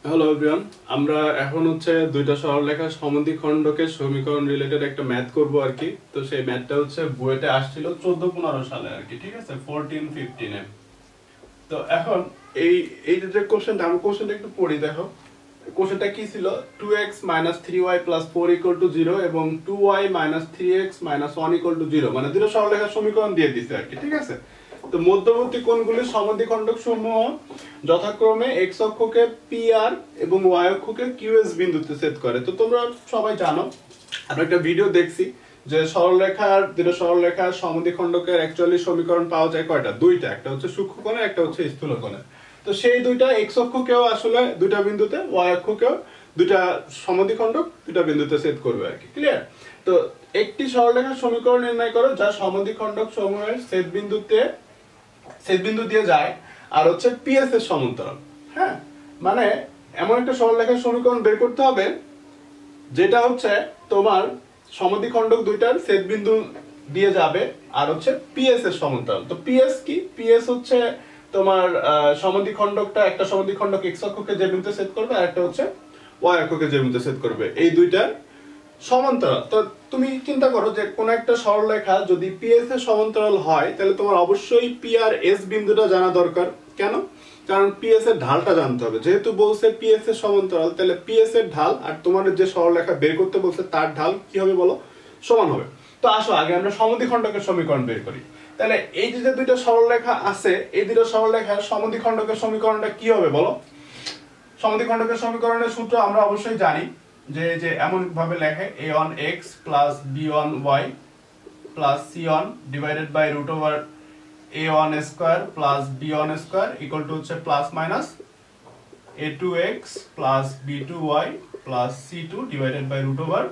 Hello everyone, আমরা এখন হচ্ছে দুইটা সরলরেখার সমদ্বিখণ্ডকের সমীকরণ রিলেটেড একটা ম্যাথ করব আর কি। তো সেই ম্যাথটা হচ্ছে বুয়েটে আসছিল 14-15 সালে আর কি, ঠিক আছে, 14-15 এ। তো এখন এই এই যে কোশ্চেনটা, আমি কোশ্চেনটা একটু পড়ি, দেখো কোশ্চেনটা কি ছিল, 2x - 3y + 4 = 0 এবং 2y - 3x - 1 = 0, মানে দুটো সরলরেখার সমীকরণ দিয়ে দিছে আর কি, ঠিক আছে। তো মধ্যবর্তী কোণগুলির সমদ্বিখণ্ডক সমূহ যথাক্রমে x অক্ষকে PR এবং y অক্ষকে QS বিন্দুতে ছেদ করে। তো তোমরা সবাই জানো, আমরা একটা ভিডিও দেখছি যে দুটো সরলরেখার সমদ্বিখণ্ডকের অ্যাকচুয়ালি সমীকরণ পাওয়া যায় কয়টা, দুইটা, একটা হচ্ছে সূক্ষ্মকোণের, একটা হচ্ছে স্থূলকোণের। তো সেই দুইটা x অক্ষকেও আসলে দুইটা বিন্দুতে, y অক্ষকেও দুইটা সমদ্বিখণ্ডক দুইটা বিন্দুতে ছেদ করবে আর কি, ক্লিয়ার। তো একটি সরলরেখার সমীকরণ নির্ণয় করো যা সমদ্বিখণ্ডক সমূহের ছেদবিন্দু দিয়ে যায় আর হচ্ছে PS এর সমান্তরাল। হ্যাঁ, মানে এমন একটা সরলরেখার সমীকরণ বের করতে হবে যেটা হচ্ছে তোমার সমদ্বিখণ্ডক দুইটার ছেদবিন্দু দিয়ে যাবে আর হচ্ছে PS এর সমান্তরাল। তো PS কি? PS হচ্ছে তোমার সমদ্বিখণ্ডকটা, একটা সমদ্বিখণ্ডক x অক্ষকে যে বিন্দুতে ছেদ করবে আর একটা হচ্ছে y অক্ষকে যে বিন্দুতে ছেদ করবে, এই দুইটার সমান্তরাল। তো তুমি চিন্তা করো যে কোন একটা সরলরেখা যদি PS এর সমান্তরাল হয় তাহলে তোমার অবশ্যই PRS বিন্দুটা জানা দরকার। কেন? কারণ PS এর ঢালটা জানতে হবে। যেহেতু বলছে PS এর সমান্তরাল, তাহলে PS এর ঢাল আর তোমার যে সরলরেখা বের করতে বলছে তার ঢাল কি হবে বলো? সমান হবে। তো আসো আগে আমরা সমদ্বিখণ্ডকের সমীকরণ বের করি। তাহলে এই যে দুইটা সরলরেখা আছে, এই দুটো সরলরেখার সমদ্বিখণ্ডকের সমীকরণটা কি হবে বলো? সমদ্বিখণ্ডকের সমীকরণের সূত্র আমরা অবশ্যই জানি, যে এমন ভাবে লেখে a1x + b1y + c1 divided by √over a1² + b1² equal to হচ্ছে plus minus a2x + b2y + c2 divided by √over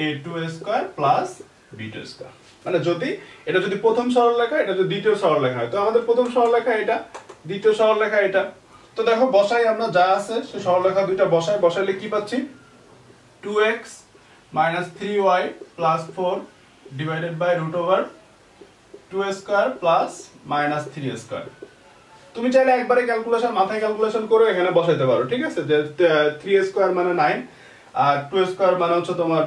a2² + b2²। মানে যদি এটা যদি প্রথম সরলরেখা, এটা যদি দ্বিতীয় সরলরেখা হয়, তো আমাদের প্রথম সরলরেখা এটা, দ্বিতীয় সরলরেখা এটা। তো দেখো বসাই, আমরা যা আছে সে সরলরেখা দুইটা বসাইলে কি পাচ্ছি, 2x - 3y + 4 divided by √over 2² + -3²। তুমি চাইলে একবারে মাথায় ক্যালকুলেশন করে এখানে বসাইতে পারো, ঠিক আছে, যে 3² মানে 9 আর 2² মানে হচ্ছে তোমার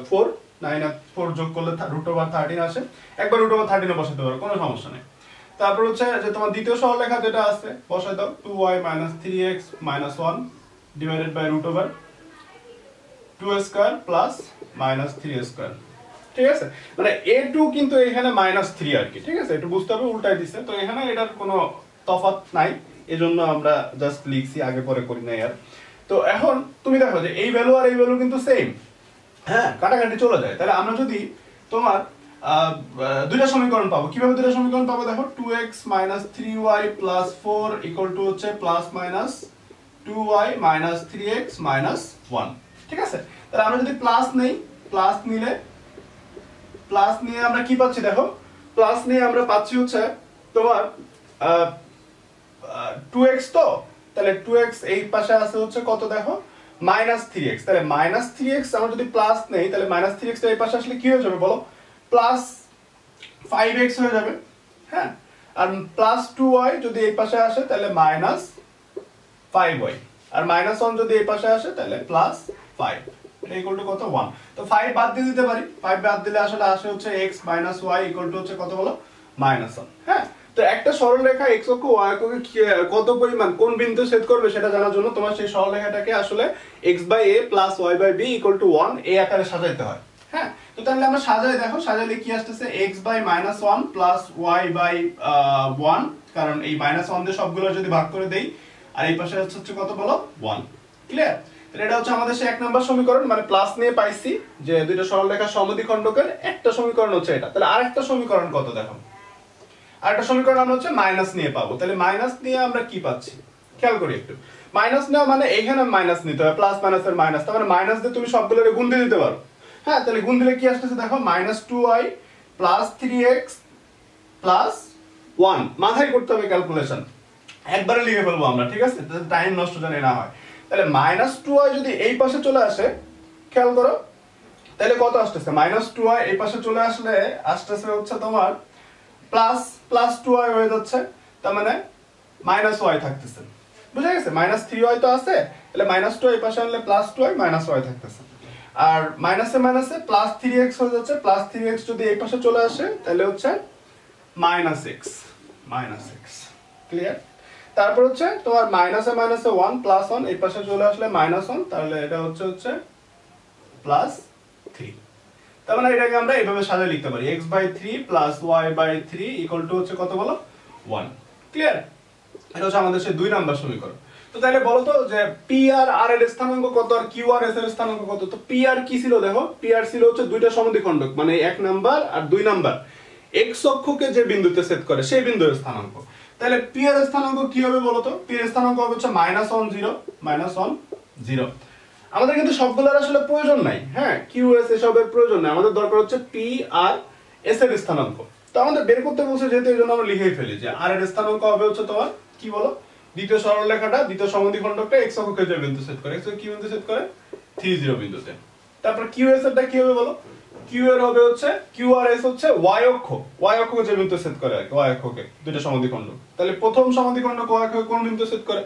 4, 9 আর 4 যোগ করলে √ওভার 13 আসে, একবার √ওভার 13 বসাইতে পারো, কোনো সমস্যা নেই। তারপর হচ্ছে যে তোমার দ্বিতীয় সরলরেখা যেটা আছে বসাই দাও, 2y - 3x - 1 divided by √over 2² + -3²। ঠিক আছে, মানে a2 কিন্তু এখানে -3 আর কি, ঠিক আছে, একটু বুঝতে হবে, উল্টাই দিছে। তো এখানে এটার কোনো তফাৎ নাই, এজন্য আমরা জাস্ট লিখছি, আগে পরে করি নাই আর। তো এখন তুমি দেখো যে এই ভ্যালু আর এই ভ্যালু কিন্তু সেম, হ্যাঁ, কাটাকাটি চলে যায়। তাহলে আমরা যদি তোমার দুইটা সমীকরণ পাবো, কিভাবে দুইটা সমীকরণ পাবো দেখো, 2x - 3y + 4 ইকুয়াল টু হচ্ছে +-2y - 3x - 1, ঠিক আছে। তাহলে আমরা যদি প্লাস নিয়ে আমরা কি পাচ্ছি দেখো, প্লাস নিয়ে আমরা পাচ্ছি হচ্ছে তোমার 2x, তো তাহলে 2x এই পাশে আছে হচ্ছে কত দেখো, -3x। তাহলে -3x আমরা যদি প্লাস নেই তাহলে -3x এই পাশে আসলে কি হয়ে যাবে বলো, +5x হয়ে যাবে। হ্যাঁ, আর +2y যদি এই পাশে আসে তাহলে -5y, আর -1 যদি এই পাশে আসে তাহলে +5, এটা ইকুয়াল টু কত, 1। তো 5 বাদ দিয়ে দিতে পারি, 5 বাদ দিলে আসলে আসে হচ্ছে x - y ইকুয়াল টু হচ্ছে কত বলো, -1। হ্যাঁ, তো একটা সরলরেখা x অক্ষ y অক্ষকে কত পরিমাণ কোন বিন্দুতে ছেদ করবে সেটা জানার জন্য তোমার সেই সরলরেখাটাকে আসলে x/a + y/b = 1 এই আকারে সাজাইতে হয়। হ্যাঁ, তো তাহলে আমরা সাজাই, দেখো সাজাইলে কি আসতেছে, x/-1 + y/1, কারণ এই -1 দিয়ে সবগুলো যদি ভাগ করে দেই, আর এই পাশে হচ্ছে কত বলো, 1, ক্লিয়ার। তাহলে এটা হচ্ছে আমাদের সেই 1 নম্বর সমীকরণ, মানে প্লাস নিয়ে পাইছি যে দুইটা সরলরেখার সমদ্বিখণ্ডকের একটা সমীকরণ হচ্ছে এটা। তাহলে আরেকটা সমীকরণ কত দেখো, আরেকটা সমীকরণ আমরা হচ্ছে মাইনাস নিয়ে পাবো। তাহলে মাইনাস নিয়ে আমরা কি পাচ্ছি খেয়াল করি একটু, মাইনাস নেওয়া মানে এইখানে মাইনাস নিতে হবে, প্লাস মাইনাসের মাইনাস, তার মানে মাইনাস দিয়ে তুমি সবগুলোরে গুণ দিয়ে দিতে পারো। হ্যাঁ, তাহলে গুণ দিলে কি আসতেছে দেখো, -2y + 3x + 1, মাথায় করতে হবে ক্যালকুলেশন, একবারে লিখে ফেলবো আমরা, ঠিক আছে, টাইম নষ্ট যেন না হয়। তাহলে -2y যদি এই পাশে চলে আসে, খেয়াল করো, তাহলে কত আসতেছে, -2y এই পাশে চলে আসলে আসতেছে হচ্ছে তোমার +2y হয়ে যাচ্ছে, তার মানে -y থাকতেছে। বুঝা গেছে? -3y তো আছে, তাহলে -2 এই পাশে আনলে +2y -y থাকতেছে। আর মাইনাসে মাইনাসে +3x হয়ে যাচ্ছে, +3x যদি এই পাশে চলে আসে তাহলে হচ্ছে -x, ক্লিয়ার? তারপর হচ্ছে তোমার মাইনাসে মাইনাসে 1 +1 এই পাশে চলে আসলে -1, তাহলে এটা হচ্ছে +3। তার মানে এটাকে আমরা এইভাবে সাজিয়ে লিখতে পারি x/3 + y/3 হচ্ছে কত বলো? 1। ক্লিয়ার? এটা হচ্ছে আমাদের সেই 2 নাম্বার সমীকরণ। তো তাহলে বলো তো যে p আর r এর স্থানাঙ্ক কত আর q আর s এর স্থানাঙ্ক কত? তো p আর কি ছিল দেখো, p আর ছিল হচ্ছে দুইটা সমদ্বিখণ্ডক, মানে 1 নাম্বার আর 2 নাম্বার x অক্ষকে যে বিন্দুতে ছেদ করে সেই বিন্দুর স্থানাঙ্ক। তাহলে p এর স্থানাঙ্ক কি হবে বলো তো? p এর স্থানাঙ্ক হবে হচ্ছে -1 0 -1 0। আমাদের কিন্তু সবগুলোর আসলে প্রয়োজন নাই, হ্যাঁ, q s এসবের প্রয়োজন নাই, আমাদের দরকার হচ্ছে p আর s এর স্থানাঙ্ক। তো আমাদের বের করতে বলছে যেহেতু, এইজন্য আমরা লিখেই ফেলি যে r এর স্থানাঙ্ক হবে হচ্ছে তোমার কি বলো, দ্বিতীয় সরলরেখাটা দ্বিতীয় সমদ্বিখণ্ডকটা x অক্ষকে যে বিন্দু ছেদ করে, x কি বিন্দু ছেদ করে? 3 0 বিন্দুতে। তারপর q s এরটা কি হবে বলো? q এর হবে হচ্ছে q আর s হচ্ছে y অক্ষকে যে বিন্দু ছেদ করে আর কি, y অক্ষকে দুইটা সমদ্বিখণ্ডক। তাহলে প্রথম সমদ্বিখণ্ডক y অক্ষকে কোন বিন্দু ছেদ করে?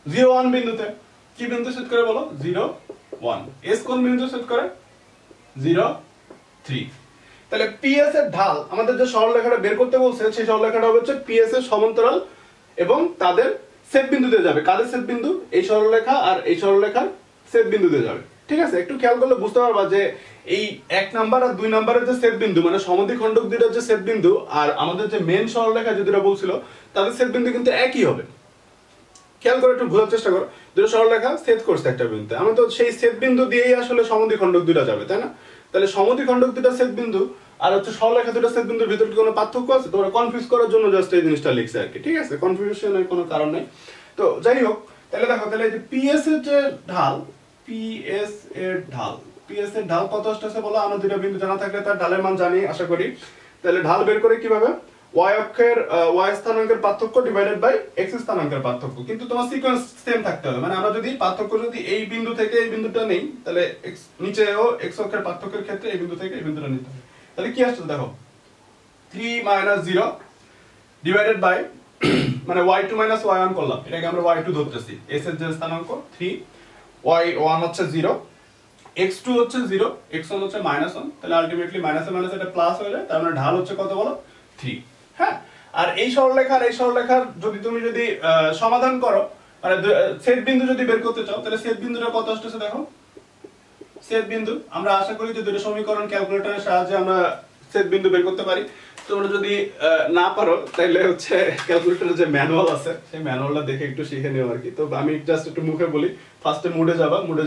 0 1 বিন্দুতে। কি বিন্দু ছেদ করে বলো? 0 1। s কোন বিন্দু ছেদ করে? 0 3। তাহলে PS এর ঢাল আমাদের যে সরলরেখাটা বের করতে বলছে সেই সরলরেখাটা হবে হচ্ছে PS এর সমান্তরাল এবং তাদের ছেদ বিন্দুতে যাবে। কাদের ছেদ বিন্দু? এই সরলরেখা আর এই সরলরেখার ছেদ বিন্দুতে যাবে। ঠিক আছে? একটু খেয়াল করলে বুঝতে পারবা যে এই 1 নাম্বার আর 2 নাম্বারের যে ছেদ বিন্দু, মানে সমদ্বিখণ্ডক দুইটার যে ছেদ বিন্দু আর আমাদের যে মেইন সরলরেখা যে দুটো বলছিল তাদের ছেদ বিন্দু কিন্তু একই হবে। খেয়াল করে একটু বোঝার চেষ্টা করো, দুটো সরলরেখা ছেদ করছে একটা বিন্দুতে, আমি তো সেই ছেদ বিন্দু দিয়েই আসলে সমদ্বিখণ্ডক দুটো যাবে, তাই না? তাহলে সমদ্বিখণ্ডক দুটো ছেদ বিন্দু আর হচ্ছে সরলরেখা দুটো ছেদ বিন্দুর ভিতরে কোনো পার্থক্য আছে? তোমরা কনফিউজ করার জন্য জাস্ট এই জিনিসটা লিখছে আর কি, ঠিক আছে? কনফিউশনের কোনো কারণ নাই। তো যাই হোক, তাহলে দেখো, তাহলে এই যে PS এর যে ঢাল, PS এর ঢাল কত আসছে বলো? আমরা দুটো বিন্দু জানা থাকলে তার ঢালের মান জানি আশা করি। তাহলে ঢাল বের করে কিভাবে? y অক্ষের y স্থানাঙ্কের পার্থক্য ডিভাইডেড বাই x স্থানাঙ্কের পার্থক্য। কিন্তু তোমার সিকোয়েন্স সেম থাকতে হবে, মানে আমরা যদি পার্থক্য যদি এই বিন্দু থেকে এই বিন্দুটা নেই তাহলে x নিচেও x অক্ষের পার্থক্যের ক্ষেত্রে এই বিন্দু থেকে এই বিন্দুটা নিতে হবে। তাহলে কি আসছে দেখো, 3 - 0 ডিভাইডেড বাই মানে y2 - y1 করলাম, এটাকে আমরা y2 ধরতেছি। s এর যে স্থানাঙ্ক 3, y1 হচ্ছে 0, x2 হচ্ছে 0, x1 হচ্ছে -1, তাহলে আলটিমেটলি মাইনাসে মাইনাসে এটা প্লাস হয়ে যায়, তার মানে ঢাল হচ্ছে কত বলো? 3। হ্যাঁ, আর এই সরলরেখার যদি তুমি সমাধান করো, মানে ছেদ বিন্দু যদি বের করতে চাও, তাহলে ছেদ বিন্দুটা কত আসছে দেখো। ছেদ বিন্দু আমরা আশা করি যে দুটো সমীকরণ ক্যালকুলেটরের সাহায্যে আমরা ছেদ বিন্দু বের করতে পারি। তোমরা যদি না পারো তাহলে হচ্ছে ক্যালকুলেটরের যে ম্যানুয়াল আছে সেই ম্যানুয়ালটা দেখে একটু শিখে নিও আর কি। তো আমি জাস্ট একটু মুখে বলি, ফার্স্টে মুডে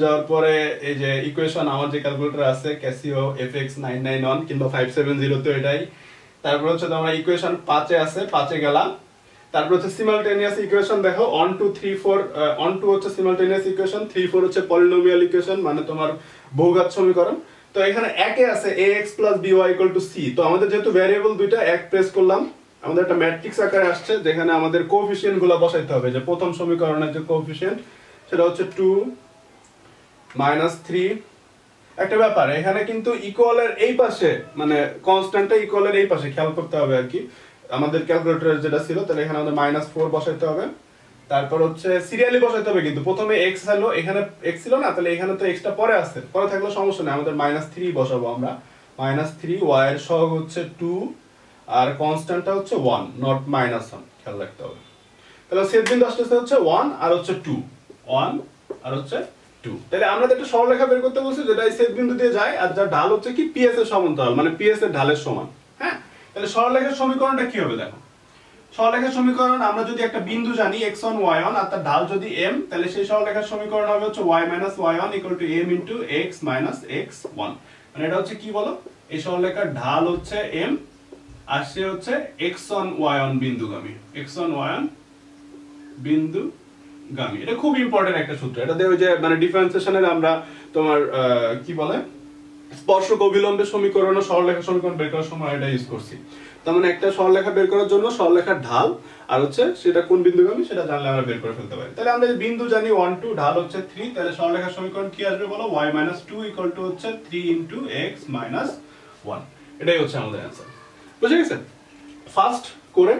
যাওয়ার পরে এই যে ইকুয়েশন আমার যে ক্যালকুলেটর আছে ক্যাসিও FX991 কিংবা 570 তো এটাই। তারপর হচ্ছে তোমরা ইকুয়েশন 5 আছে, 5 গেলাম। তারপর হচ্ছে সিমালটেনিয়াস ইকুয়েশন দেখো 1 2 3 4, 1 2 হচ্ছে সিমালটেনিয়াস ইকুয়েশন, 3 4 হচ্ছে পলিনোমিয়াল ইকুয়েশন, মানে তোমার বহুঘাত সমীকরণ। তো এখানে একে আছে ax + by = c। তো আমাদের যেহেতু ভ্যারিয়েবল দুইটা, এক প্রেস করলাম, আমাদের একটা ম্যাট্রিক্স আকারে আসছে যেখানে আমাদের কোএফিসিয়েন্ট গুলো বসাইতে হবে। যে প্রথম সমীকরণের যে কোএফিসিয়েন্ট সেটা হচ্ছে 2 - 3। একটা ব্যাপার, এখানে কিন্তু ইকুয়ালের এই পাশে, মানে কনস্ট্যান্টটা ইকুয়ালের এই পাশে খেয়াল করতে হবে আর কি। আমাদের ক্যালকুলেটরে যেটা ছিল, তাহলে এখানে আমাদের -4 বসাইতে হবে। তারপর হচ্ছে সিরিয়ালি বসাইতে হবে, কিন্তু প্রথমে x হলো, এখানে x ছিল না, তাহলে এখানে তো xটা পরে আছে, পরে থাকলে সমস্যা নেই, আমাদের -3 বসাবো আমরা। -3, y এর সহগ হচ্ছে 2 আর কনস্ট্যান্টটা হচ্ছে 1 নট -1, খেয়াল রাখতে হবে। তাহলে ছেদ বিন্দু আসছে হচ্ছে 1 আর হচ্ছে 2, 1 আর হচ্ছে 2। তাহলে আমরা একটা সরলরেখা বের করতে বলছি যেটা এই ছেদ বিন্দু দিয়ে যায় আর যার ঢাল হচ্ছে কি PS এর সমান্তরাল, মানে PS এর ঢালের সমান। হ্যাঁ, তাহলে সরলরেখার সমীকরণটা কি হবে দেখো। সরলরেখার সমীকরণ আমরা যদি একটা বিন্দু জানি x1 y1 আর তার ঢাল যদি m, তাহলে সেই সরলরেখার সমীকরণ হবে হচ্ছে y - y1 = m * x - x1। মানে এটা হচ্ছে কি বলো, এই সরলরেখার ঢাল হচ্ছে m আর সে হচ্ছে x1 y1 বিন্দুগামী, x1 y1 বিন্দুগামী। এটা খুব ইম্পর্টেন্ট একটা সূত্র, এটা দিয়ে ওই যে মানে ডিফারেন্সিয়েশনের আমরা তোমার কি বলে স্পর্শক অবিলম্বে সমীকরণ ও সরলরেখা সমীকরণ বের করার সময় এটা ইউজ করছি। তার মানে একটা সরলরেখা বের করার জন্য সরলরেখার ঢাল আর হচ্ছে সেটা কোন বিন্দুগামী সেটা জানলে আমরা বের করে ফেলতে পারি। তাহলে আমরা যে বিন্দু জানি 1 2, ঢাল হচ্ছে 3, তাহলে সরলরেখার সমীকরণ কি আসবে বলো, y - 2 = হচ্ছে 3 × x - 1। এটাই হচ্ছে আমাদের অ্যানসার। বুঝে গেছে? ফার্স্ট করে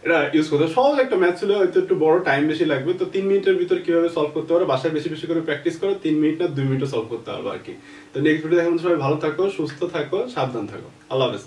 এটা ইউজ করতে সহজ একটা ম্যাথ ছিল, হয়তো একটু বড় টাইম বেশি লাগবে। তো 3 মিনিটের ভিতর কিভাবে সলভ করতে পারো বাসায় বেশি বেশি করে প্র্যাকটিস করো, 3 মিনিট না 2 মিনিটে সলভ করতে পারবো আর কি। তো নেক্সট ভিডিও দেখুন, সবাই ভালো থাকো, সুস্থ থাকো, সাবধান থাকো। আল্লাহ হাফেজ।